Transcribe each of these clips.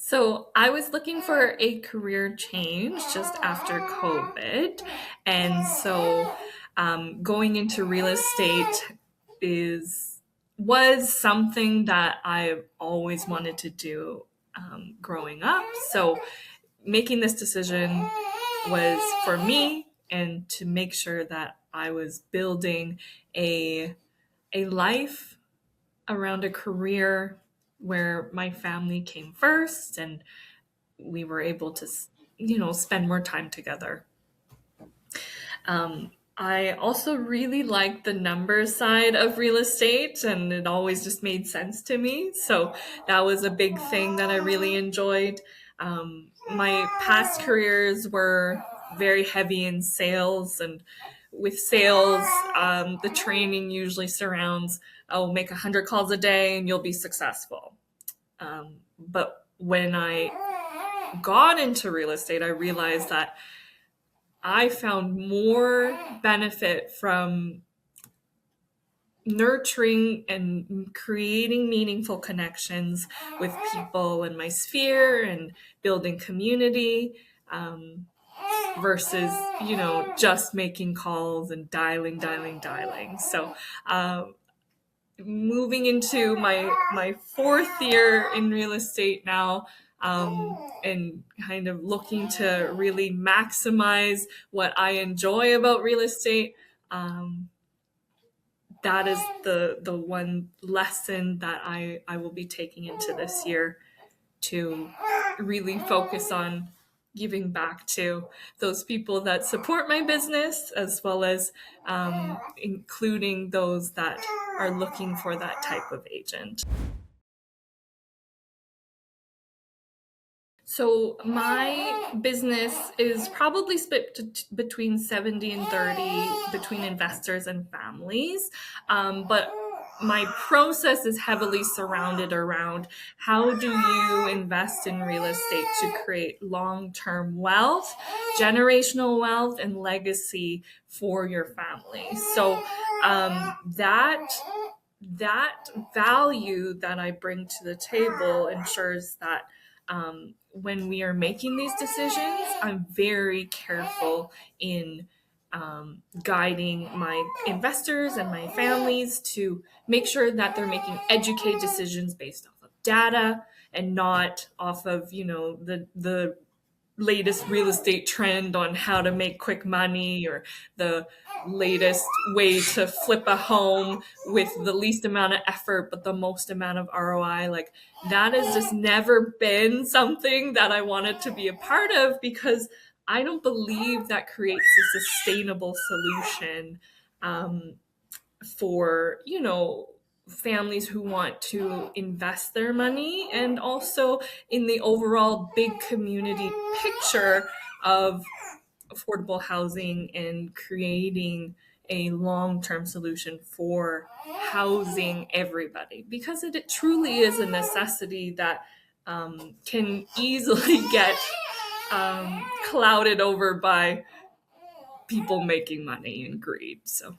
So I was looking for a career change just after COVID. And so going into real estate is was something that I've always wanted to do growing up. So making this decision was for me and to make sure that I was building a a life around a career where my family came first and we were able to, spend more time together. I also really like the numbers side of real estate, and it always just made sense to me. So that was a big thing that I really enjoyed. My past careers were very heavy in sales, and with sales, the training usually surrounds, oh, make 100 calls a day and you'll be successful. But when I got into real estate, I realized that I found more benefit from nurturing and creating meaningful connections with people in my sphere and building community versus, just making calls and dialing. So, moving into my fourth year in real estate now, and kind of looking to really maximize what I enjoy about real estate. That is the one lesson that I will be taking into this year to really focus on giving back to those people that support my business, as well as including those that are looking for that type of agent. So my business is probably split between 70 and 30 between investors and families. But my process is heavily surrounded around how do you invest in real estate to create long-term wealth, generational wealth, and legacy for your family. So that value that I bring to the table ensures that when we are making these decisions, I'm very careful in guiding my investors and my families to make sure that they're making educated decisions based off of data and not off of, the latest real estate trend on how to make quick money or the latest way to flip a home with the least amount of effort but the most amount of ROI. Like, that has just never been something that I wanted to be a part of, because I don't believe that creates a sustainable solution for, families who want to invest their money, and also in the overall big community picture of affordable housing and creating a long-term solution for housing everybody, because it truly is a necessity that can easily get clouded over by people making money and greed. So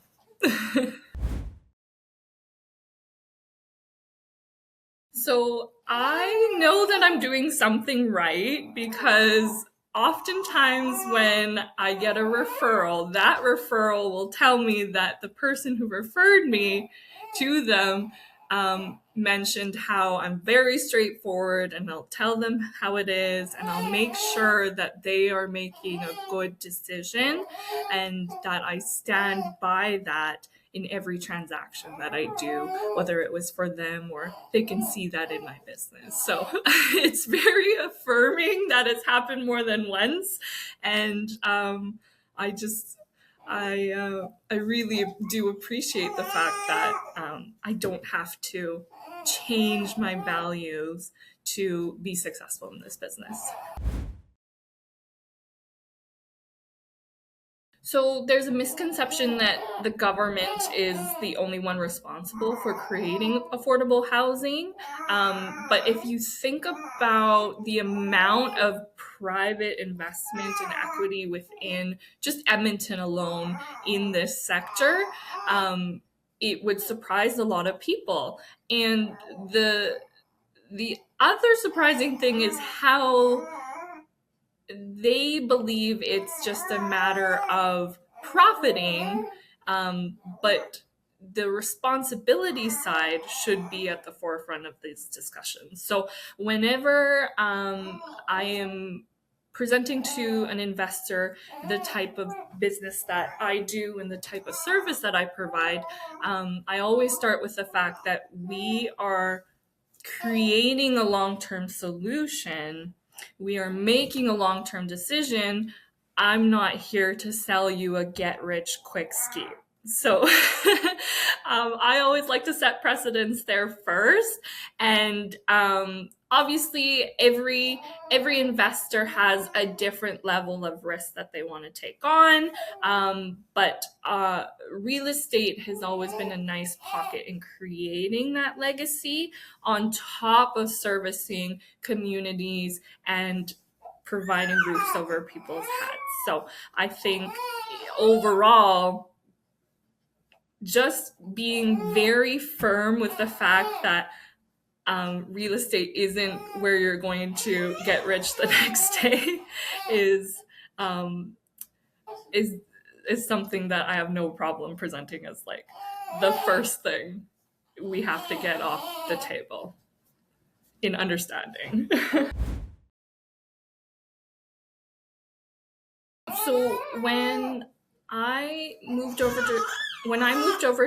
So I know that I'm doing something right, because oftentimes when I get a referral, that referral will tell me that the person who referred me to them mentioned how I'm very straightforward, and I'll tell them how it is, and I'll make sure that they are making a good decision and that I stand by that in every transaction that I do, whether it was for them or they can see that in my business. So it's very affirming that it's happened more than once. And I just, I really do appreciate the fact that I don't have to change my values to be successful in this business. So there's a misconception that the government is the only one responsible for creating affordable housing. But if you think about the amount of private investment and equity within just Edmonton alone in this sector, it would surprise a lot of people. And the other surprising thing is how they believe it's just a matter of profiting, but the responsibility side should be at the forefront of these discussions. So whenever I am presenting to an investor the type of business that I do and the type of service that I provide, I always start with the fact that we are creating a long-term solution. We are making a long-term decision. I'm not here to sell you a get-rich-quick scheme. So I always like to set precedents there first. And obviously, every investor has a different level of risk that they want to take on. But real estate has always been a nice pocket in creating that legacy on top of servicing communities and providing roofs over people's heads. So I think overall, just being very firm with the fact that real estate isn't where you're going to get rich the next day is something that I have no problem presenting as like the first thing we have to get off the table in understanding. So when I moved over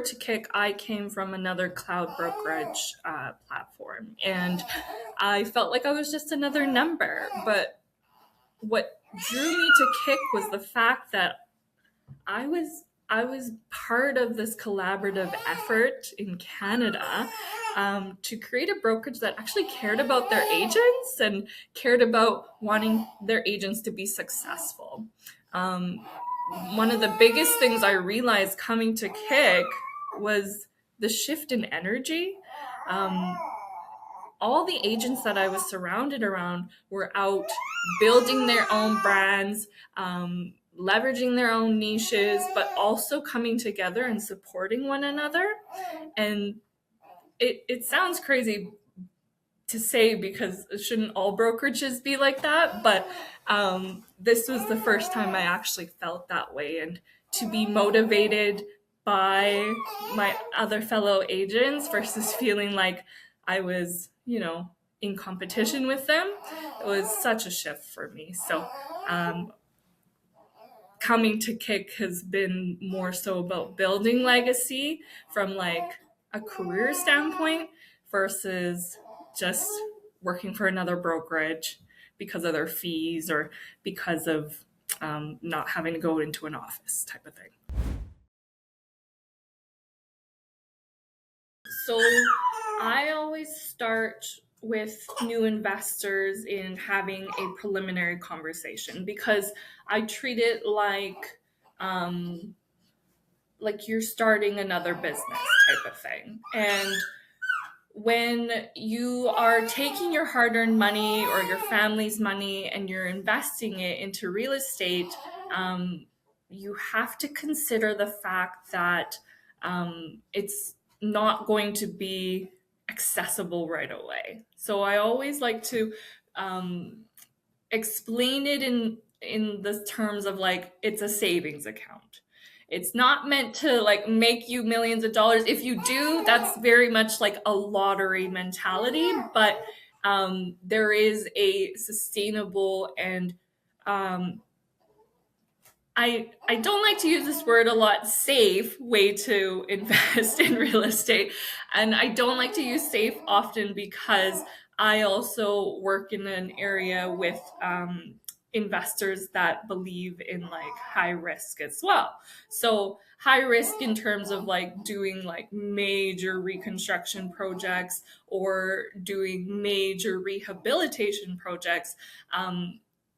to KIC, I came from another cloud brokerage platform, and I felt like I was just another number. But what drew me to KIC was the fact that I was part of this collaborative effort in Canada to create a brokerage that actually cared about their agents and cared about wanting their agents to be successful. One of the biggest things I realized coming to KIC was the shift in energy. All the agents that I was surrounded around were out building their own brands, leveraging their own niches, but also coming together and supporting one another. And it sounds crazy to say because shouldn't all brokerages be like that? But this was the first time I actually felt that way. And to be motivated by my other fellow agents versus feeling like I was, in competition with them, it was such a shift for me. So coming to KIC has been more so about building legacy from like a career standpoint versus just working for another brokerage because of their fees or because of not having to go into an office type of thing. So I always start with new investors in having a preliminary conversation because I treat it like you're starting another business type of thing. And when you are taking your hard-earned money or your family's money and you're investing it into real estate, you have to consider the fact that it's not going to be accessible right away. So I always like to explain it in the terms of like it's a savings account. It's not meant to like make you millions of dollars. If you do, that's very much like a lottery mentality, but there is a sustainable and I don't like to use this word a lot, safe way to invest in real estate. And I don't like to use safe often because I also work in an area with investors that believe in like high risk as well. So high risk in terms of like doing like major reconstruction projects or doing major rehabilitation projects.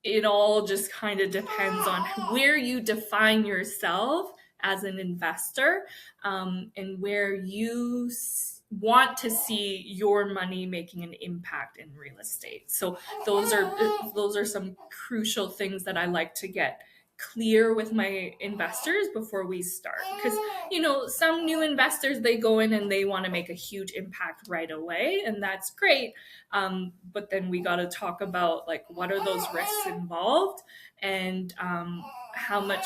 It all just kind of depends on where you define yourself as an investor, and where you want to see your money making an impact in real estate. So those are some crucial things that I like to get clear with my investors before we start. Because, some new investors, they go in and they want to make a huge impact right away, and that's great. But then we got to talk about, like, what are those risks involved, and how much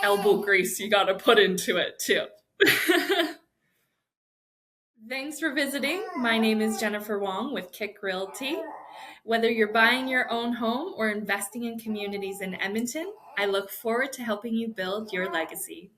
elbow grease you got to put into it too. Thanks for visiting. My name is Jennifer Wong with KIC Realty. Whether you're buying your own home or investing in communities in Edmonton, I look forward to helping you build your legacy.